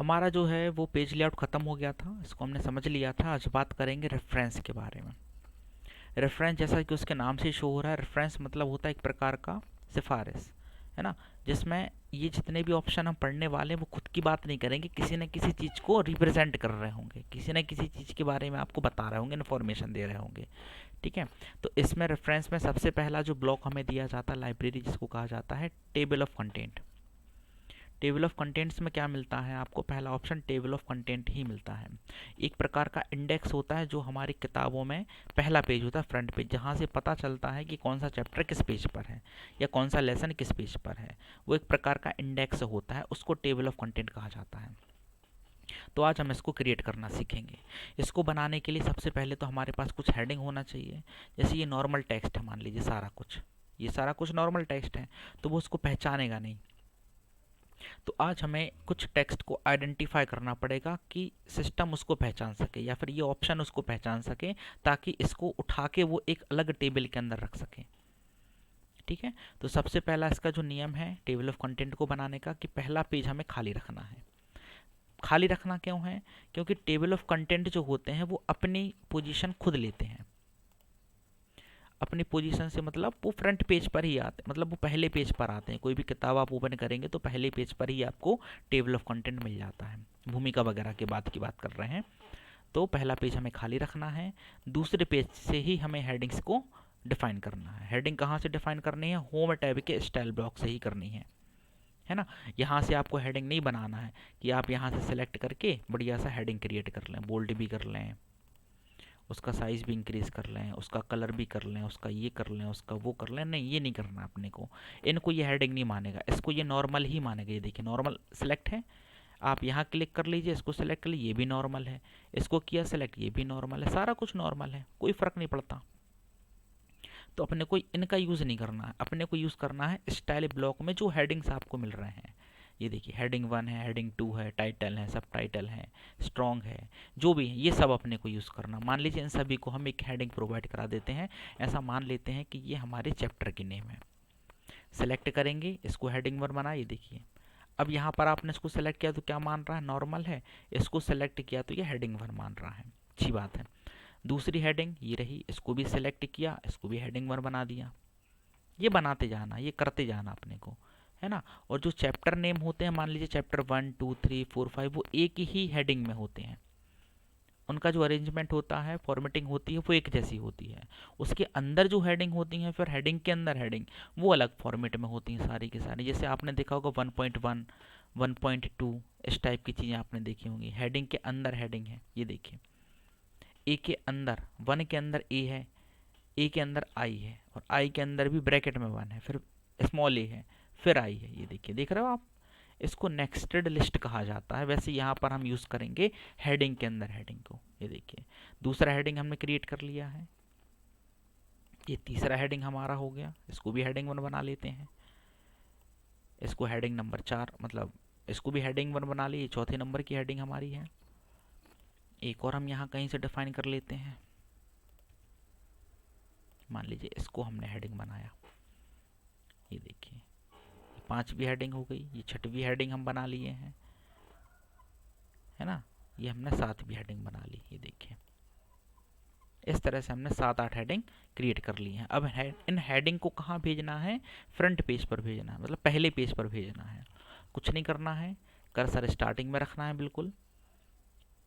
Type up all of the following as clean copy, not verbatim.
हमारा जो है वो पेज लेआउट ख़त्म हो गया था, इसको हमने समझ लिया था। आज बात करेंगे रेफरेंस के बारे में। रेफरेंस जैसा कि उसके नाम से शो हो रहा है, रेफरेंस मतलब होता है एक प्रकार का सिफारिश, है ना, जिसमें ये जितने भी ऑप्शन हम पढ़ने वाले हैं वो खुद की बात नहीं करेंगे, किसी न किसी चीज़ को रिप्रेजेंट कर रहे होंगे, किसी न किसी चीज़ के बारे में आपको बता रहे होंगे, इन्फॉर्मेशन दे रहे होंगे। ठीक है। तो इसमें रेफरेंस में सबसे पहला जो ब्लॉक हमें दिया जाता है लाइब्रेरी, जिसको कहा जाता है table of content. Table of contents में क्या मिलता है आपको? पहला ऑप्शन टेबल ऑफ कंटेंट ही मिलता है। एक प्रकार का इंडेक्स होता है जो हमारी किताबों में पहला पेज होता है, फ्रंट पेज, जहाँ से पता चलता है कि कौन सा चैप्टर किस पेज पर है या कौन सा लेसन किस पेज पर है। वो एक प्रकार का इंडेक्स होता है, उसको टेबल ऑफ कंटेंट कहा जाता है। तो आज हम इसको क्रिएट करना सीखेंगे। इसको बनाने के लिए सबसे पहले तो हमारे पास कुछ हेडिंग होना चाहिए। जैसे ये नॉर्मल टेक्स्ट है, मान लीजिए सारा कुछ, ये सारा कुछ नॉर्मल टेक्स्ट है, तो वो उसको पहचानेगा नहीं। तो आज हमें कुछ टेक्स्ट को आइडेंटिफाई करना पड़ेगा कि सिस्टम उसको पहचान सके या फिर ये ऑप्शन उसको पहचान सके, ताकि इसको उठा के वो एक अलग टेबल के अंदर रख सके। ठीक है। तो सबसे पहला इसका जो नियम है टेबल ऑफ कंटेंट को बनाने का, कि पहला पेज हमें खाली रखना है। खाली रखना क्यों है? क्योंकि टेबल ऑफ कंटेंट जो होते हैं वो अपनी पोजीशन खुद लेते हैं। अपनी पोजीशन से मतलब वो फ्रंट पेज पर ही आते हैं, मतलब वो पहले पेज पर आते हैं। कोई भी किताब आप ओपन करेंगे तो पहले पेज पर ही आपको टेबल ऑफ कंटेंट मिल जाता है। भूमिका वगैरह के बाद की बात कर रहे हैं। तो पहला पेज हमें खाली रखना है। दूसरे पेज से ही हमें हेडिंग्स को डिफाइन करना है। हेडिंग कहाँ से डिफाइन करनी है? होम टैब के स्टाइल ब्लॉक से ही करनी है ना। यहाँ से आपको हेडिंग नहीं बनाना है कि आप यहाँ से सेलेक्ट करके बढ़िया सा हेडिंग क्रिएट कर लें, बोल्ड भी कर लें, उसका साइज़ भी इंक्रीज़ कर लें, उसका कलर भी कर लें, उसका ये कर लें, उसका वो कर लें। नहीं, ये नहीं करना अपने को। इनको ये हेडिंग नहीं मानेगा, इसको ये नॉर्मल ही मानेगा। ये देखिए नॉर्मल सेलेक्ट है, आप यहाँ क्लिक कर लीजिए, इसको सेलेक्ट कर लीजिए, ये भी नॉर्मल है। इसको किया सेलेक्ट, ये भी नॉर्मल है, सारा कुछ नॉर्मल है, कोई फ़र्क नहीं पड़ता। तो अपने को इनका यूज़ नहीं करना है, अपने को यूज़ करना है स्टाइल ब्लॉक में जो हेडिंग्स आपको मिल रहे हैं। ये देखिए हेडिंग 1 है, हेडिंग 2 है, टाइटल है, सब टाइटल है, स्ट्रॉन्ग है, जो भी है ये सब अपने को यूज़ करना। मान लीजिए इन सभी को हम एक हेडिंग प्रोवाइड करा देते हैं। ऐसा मान लेते हैं कि ये हमारे चैप्टर की नेम है। सेलेक्ट करेंगे, इसको हेडिंग 1 बना, ये देखिए। अब यहाँ पर आपने इसको सेलेक्ट किया तो क्या मान रहा है? नॉर्मल है। इसको सेलेक्ट किया तो ये हेडिंग 1 मान रहा है। अच्छी बात है। दूसरी हेडिंग ये रही, इसको भी सेलेक्ट किया, इसको भी हेडिंग 1 बना दिया। ये बनाते जाना, ये करते जाना अपने को, है ना। और जो चैप्टर नेम होते हैं, मान लीजिए चैप्टर 1 2 3 4 5, वो एक ही हेडिंग में होते हैं। उनका जो अरेंजमेंट होता है, फॉर्मेटिंग होती है, वो एक जैसी होती है। उसके अंदर जो हेडिंग होती हैं, फिर हेडिंग के अंदर हेडिंग, वो अलग फॉर्मेट में होती हैं सारी की सारी। जैसे आपने देखा होगा 1.1 1.2 इस टाइप की चीज़ें आपने देखी होंगी। हेडिंग के अंदर हेडिंग है, ये देखिए। ए के अंदर, 1 के अंदर ए है, ए के अंदर आई है, और आई के अंदर भी ब्रैकेट में 1 है, फिर स्मॉल ए है, फिर आई है। ये देखिए, देख रहे हो आप? इसको नेक्स्टेड लिस्ट कहा जाता है। वैसे यहाँ पर हम यूज़ करेंगे हेडिंग के अंदर हेडिंग को। ये देखिए दूसरा हेडिंग हमने क्रिएट कर लिया है। ये तीसरा हेडिंग हमारा हो गया, इसको भी हेडिंग 1 बना लेते हैं। इसको हेडिंग नंबर 4, मतलब इसको भी हेडिंग 1 बना ली, चौथे नंबर की हेडिंग हमारी है। एक और हम यहाँ कहीं से डिफाइन कर लेते हैं। मान लीजिए इसको हमने हेडिंग बनाया, ये देखिए 5वीं हेडिंग हो गई। ये 6वीं हेडिंग हम बना लिए हैं, है ना। ये हमने 7वीं हेडिंग बना ली, ये देखिए। इस तरह से हमने 7 8 हेडिंग क्रिएट कर ली हैं। अब इन हेडिंग को कहाँ भेजना है? फ्रंट पेज पर भेजना है, मतलब पहले पेज पर भेजना है। कुछ नहीं करना है, कर्सर स्टार्टिंग में रखना है, बिल्कुल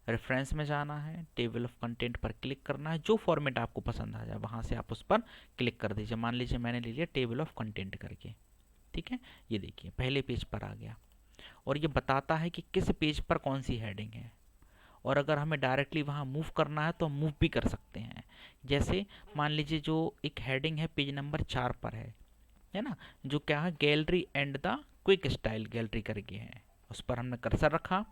रेफरेंस में जाना है, टेबल ऑफ कंटेंट पर क्लिक करना है। जो फॉर्मेट आपको पसंद आ जाए वहाँ से आप उस पर क्लिक कर दीजिए। मान लीजिए मैंने ले लिया टेबल ऑफ कंटेंट करके, ठीक है। ये देखिए पहले पेज पर आ गया, और ये बताता है कि किस पेज पर कौन सी हेडिंग है। और अगर हमें डायरेक्टली वहाँ मूव करना है तो हम मूव भी कर सकते हैं। जैसे मान लीजिए जो एक हेडिंग है पेज नंबर 4 पर है ना, जो क्या है, gallery and the quick style gallery करके है। उस पर हमने कर्सर रखा।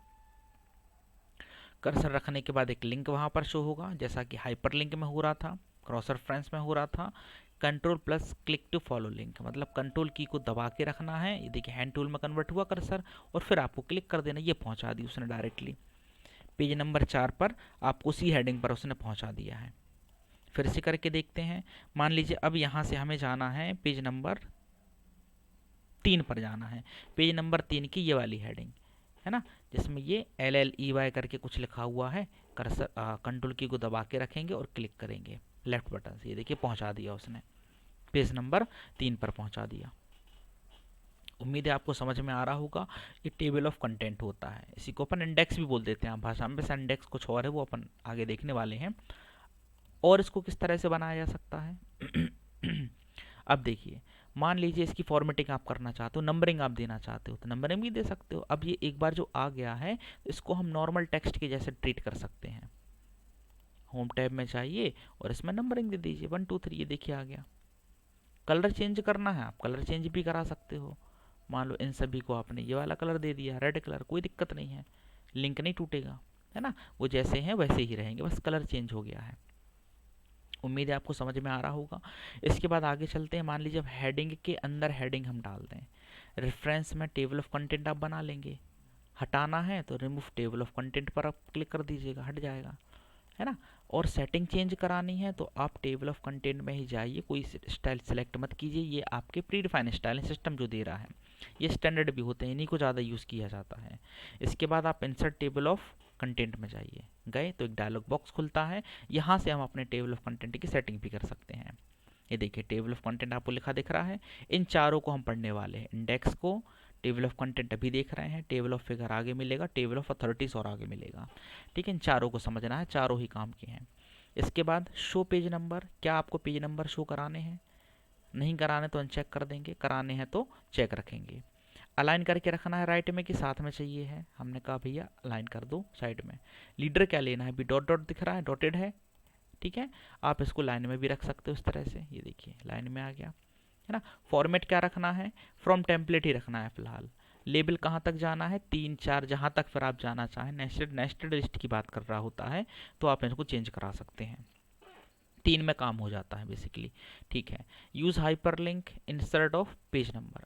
कर्सर रखने के बाद एक लिंक वहाँ पर शो होगा, जैसा कि हाइपर लिंक में हो रहा था, क्रॉस रेफरेंस में हो रहा था। Control plus click to follow link, मतलब कंट्रोल की को दबा के रखना है। ये देखिए हैंड टूल में कन्वर्ट हुआ कर्सर, और फिर आपको क्लिक कर देना, ये पहुँचा दी उसने डायरेक्टली पेज नंबर 4 पर, आपको उसी हेडिंग पर उसने पहुंचा दिया है। फिर से करके देखते हैं। मान लीजिए अब यहाँ से हमें जाना है पेज नंबर 3 पर जाना है। पेज नंबर 3 की ये वाली हेडिंग, है ना, जिसमें ये LLEY करके कुछ लिखा हुआ है। कर्सर कंट्रोल की को दबा के रखेंगे और क्लिक करेंगे लेफ्ट बटन से। ये देखिए पहुंचा दिया उसने, पेज नंबर 3 पर पहुंचा दिया। उम्मीद है आपको समझ में आ रहा होगा। ये टेबल ऑफ कंटेंट होता है, इसी को अपन इंडेक्स भी बोल देते हैं भाषा में, वैसे इंडेक्स कुछ और है, वो अपन आगे देखने वाले हैं। और इसको किस तरह से बनाया जा सकता है अब देखिए, मान लीजिए इसकी फॉर्मेटिंग आप करना चाहते हो, नंबरिंग आप देना चाहते हो तो नंबरिंग भी दे सकते हो। अब ये एक बार जो आ गया है तो इसको हम नॉर्मल टेक्स्ट के जैसे ट्रीट कर सकते हैं। होम टैब में जाइए और इसमें नंबरिंग दे दीजिए 1 2 3, ये देखिए आ गया। कलर चेंज करना है, आप कलर चेंज भी करा सकते हो। मान लो इन सभी को आपने ये वाला कलर दे दिया, रेड कलर, कोई दिक्कत नहीं है, लिंक नहीं टूटेगा, है ना, वो जैसे हैं वैसे ही रहेंगे, बस कलर चेंज हो गया है। उम्मीद है आपको समझ में आ रहा होगा। इसके बाद आगे चलते हैं। मान लीजिए अब हेडिंग के अंदर हेडिंग हम डाल दें, रेफरेंस में टेबल ऑफ कंटेंट आप बना लेंगे। हटाना है तो रिमूव टेबल ऑफ कंटेंट पर आप क्लिक कर दीजिएगा, हट जाएगा, है ना। और सेटिंग चेंज करानी है तो आप टेबल ऑफ कंटेंट में ही जाइए, कोई स्टाइल सेलेक्ट मत कीजिए, ये आपके प्री डिफाइन स्टाइल सिस्टम जो दे रहा है, ये स्टैंडर्ड भी होते हैं, इन्हीं को ज़्यादा यूज़ किया जाता है। इसके बाद आप इंसर्ट टेबल ऑफ कंटेंट में जाइए, गए तो एक डायलॉग बॉक्स खुलता है, यहाँ से हम अपने टेबल ऑफ कंटेंट की सेटिंग भी कर सकते हैं। ये देखिए टेबल ऑफ कंटेंट आपको लिखा दिख रहा है, इन चारों को हम पढ़ने वाले हैं। इंडेक्स को, टेबल ऑफ कंटेंट अभी देख रहे हैं, टेबल ऑफ फिगर आगे मिलेगा, टेबल ऑफ अथॉरिटीज़ और आगे मिलेगा। ठीक है, इन चारों को समझना है, चारों ही काम के हैं। इसके बाद शो पेज नंबर, क्या आपको पेज नंबर शो कराने हैं? नहीं कराने तो अनचेक कर देंगे, कराने हैं तो चेक रखेंगे। अलाइन करके रखना है राइट में कि साथ में चाहिए है, हमने कहा भैया अलाइन कर दो साइड में। लीडर क्या लेना है, अभी डॉट डॉट दिख रहा है, डॉटेड है, ठीक है, आप इसको लाइन में भी रख सकते हो इस तरह से, ये देखिए लाइन में आ गया, है ना। फॉर्मेट क्या रखना है, फ्रॉम टेम्पलेट ही रखना है फिलहाल। लेबल कहाँ तक जाना है, 3 4 जहाँ तक फिर आप जाना चाहें, नेस्टेड लिस्ट की बात कर रहा होता है तो आप इसको चेंज करा सकते हैं, 3 में काम हो जाता है बेसिकली। ठीक है, use hyperlink insert of page number,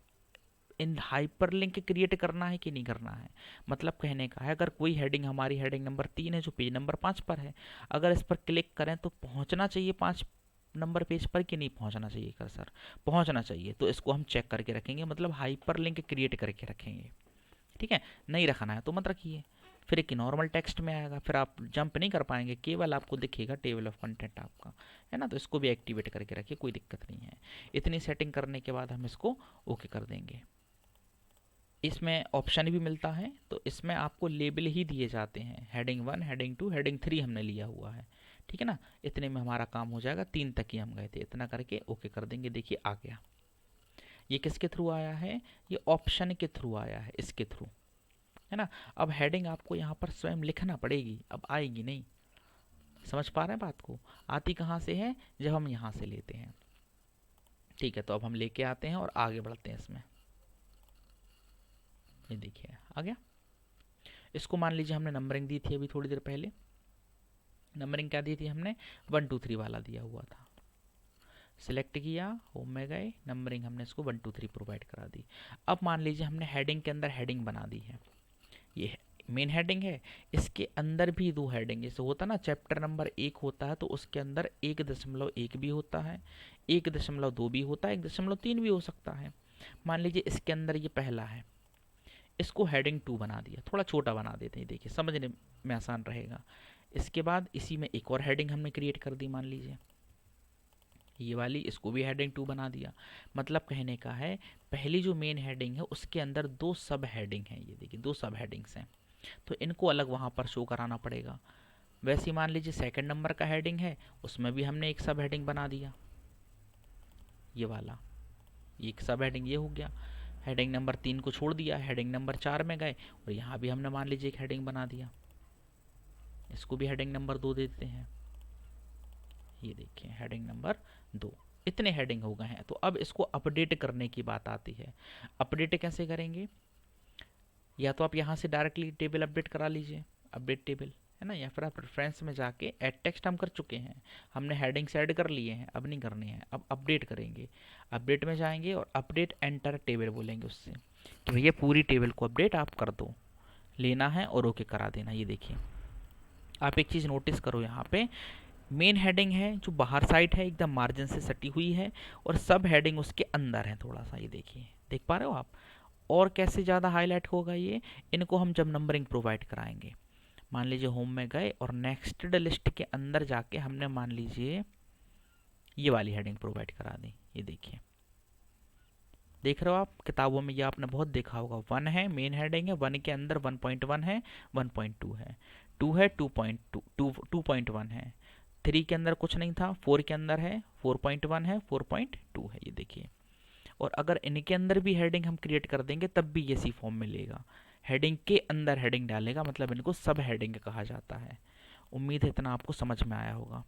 in hyperlink create करना है कि नहीं करना है, मतलब कहने का है अगर कोई हेडिंग, हमारी हेडिंग नंबर 3 है जो पेज नंबर 5 पर है, अगर इस पर क्लिक करें तो पहुंचना चाहिए 5 नंबर पेज पर कि नहीं पहुंचना चाहिए, कर्सर पहुंचना चाहिए, तो इसको हम चेक करके रखेंगे, मतलब हाइपरलिंक क्रिएट करके रखेंगे। ठीक है, नहीं रखना है तो मत रखिए, फिर एक नॉर्मल टेक्स्ट में आएगा, फिर आप जंप नहीं कर पाएंगे, केवल आपको दिखेगा टेबल ऑफ कंटेंट आपका, है ना। तो इसको भी एक्टिवेट करके रखिए, कोई दिक्कत नहीं है। इतनी सेटिंग करने के बाद हम इसको ओके कर देंगे। इसमें ऑप्शन भी मिलता है, तो इसमें आपको लेबल ही दिए जाते हैं, हेडिंग 1 हेडिंग 2 हेडिंग 3 हमने लिया हुआ है, ठीक है ना। इतने में हमारा काम हो जाएगा, 3 तक ही हम गए थे, इतना करके ओके कर देंगे। देखिए आ गया। ये किसके थ्रू आया है, ये ऑप्शन के थ्रू आया है, इसके थ्रू, है ना। अब हेडिंग आपको यहाँ पर स्वयं लिखना पड़ेगी, अब आएगी नहीं, समझ पा रहे हैं बात को। आती कहाँ से है, जब हम यहाँ से लेते हैं, ठीक है। तो अब हम लेके आते हैं और आगे बढ़ते हैं इसमें, ये देखिए आ गया। इसको मान लीजिए हमने नंबरिंग दी थी अभी थोड़ी देर पहले, नंबरिंग क्या दी थी हमने, 1 2 3 वाला दिया हुआ था, सिलेक्ट किया, होम में गए, नंबरिंग हमने इसको 1 2 3 प्रोवाइड करा दी। अब मान लीजिए हमने हेडिंग के अंदर हेडिंग बना दी है, ये मेन हेडिंग है, इसके अंदर भी 2 हेडिंग, जैसे होता ना चैप्टर नंबर 1 होता है तो उसके अंदर 1.1 भी होता है, 1.2 भी होता है, 1.3 भी हो सकता है। मान लीजिए इसके अंदर ये पहला है, इसको हेडिंग 2 बना दिया, थोड़ा छोटा बना देते हैं, देखिए समझने में आसान रहेगा। इसके बाद इसी में एक और हेडिंग हमने क्रिएट कर दी, मान लीजिए ये वाली, इसको भी हेडिंग 2 बना दिया। मतलब कहने का है पहली जो मेन हेडिंग है उसके अंदर 2 सब हेडिंग हैं, ये देखिए 2 सब हेडिंग्स हैं, तो इनको अलग वहाँ पर शो कराना पड़ेगा। वैसे ही मान लीजिए सेकंड नंबर का हेडिंग है, उसमें भी हमने एक सब हेडिंग बना दिया, ये वाला, ये एक सब हेडिंग ये हो गया। हेडिंग नंबर 3 को छोड़ दिया, हेडिंग नंबर 4 में गए और यहाँ भी हमने मान लीजिए एक हेडिंग बना दिया, इसको भी हेडिंग नंबर 2 देते हैं, ये देखिए हेडिंग नंबर 2। इतने हेडिंग हो गए हैं। तो अब इसको अपडेट करने की बात आती है, अपडेट कैसे करेंगे, या तो आप यहाँ से डायरेक्टली टेबल अपडेट करा लीजिए, अपडेट टेबल, है ना, या फिर आप रेफरेंस में जाके ऐड टेक्स्ट हम कर चुके हैं, हमने हेडिंग्स ऐड कर लिए हैं, अब नहीं करने हैं, अब अपडेट करेंगे। अपडेट में जाएंगे और अपडेट एंटर टेबल बोलेंगे उससे कि भैया पूरी टेबल को अपडेट आप कर दो, लेना है और ओके करा देना। ये देखिए आप एक चीज़ नोटिस करो, यहाँ पे मेन हेडिंग है जो बाहर साइड है, एकदम मार्जिन से सटी हुई है, और सब हेडिंग उसके अंदर है थोड़ा सा, ये देखिए देख पा रहे हो आप, और कैसे ज़्यादा हाईलाइट होगा ये, इनको हम जब नंबरिंग प्रोवाइड कराएंगे। मान लीजिए होम में गए और नेक्स्टेड लिस्ट के अंदर जाके हमने मान लीजिए ये वाली हेडिंग प्रोवाइड करा दी। ये देखिए, देख रहे हो आप, किताबों में ये आपने बहुत देखा होगा। 1 है मेन हेडिंग है, 1 के अंदर 1.1 है, 1.2 है, 2 है, 2.1 है, 3 के अंदर कुछ नहीं था, 4 के अंदर है, 4.1 है, 4.2 है। ये देखिए, और अगर इनके अंदर भी हेडिंग हम क्रिएट कर देंगे तब भी ये सी फॉर्म में लेगा। हेडिंग के अंदर हेडिंग डालेगा, मतलब इनको सब हेडिंग कहा जाता है। उम्मीद है इतना आपको समझ में आया होगा।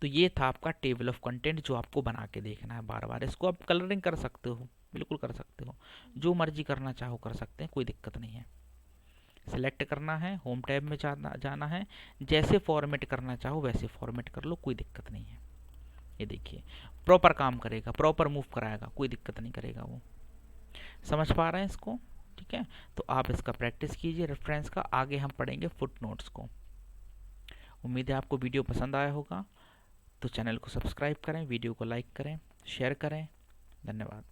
तो ये था आपका टेबल ऑफ कंटेंट जो आपको बना के देखना है बार बार। इसको आप कलरिंग कर सकते हो, बिल्कुल कर सकते हो, जो मर्जी करना चाहो कर सकते हैं, कोई दिक्कत नहीं है। सिलेक्ट करना है, होम टैब में जाना है, जैसे फॉर्मेट करना चाहो वैसे फॉर्मेट कर लो, कोई दिक्कत नहीं है। ये देखिए, प्रॉपर काम करेगा, प्रॉपर मूव कराएगा, कोई दिक्कत नहीं करेगा वो। समझ पा रहे हैं इसको? ठीक है, तो आप इसका प्रैक्टिस कीजिए रेफरेंस का। आगे हम पढ़ेंगे फुटनोट्स को। उम्मीद है आपको वीडियो पसंद आया होगा। तो चैनल को सब्सक्राइब करें, वीडियो को लाइक करें, शेयर करें। धन्यवाद।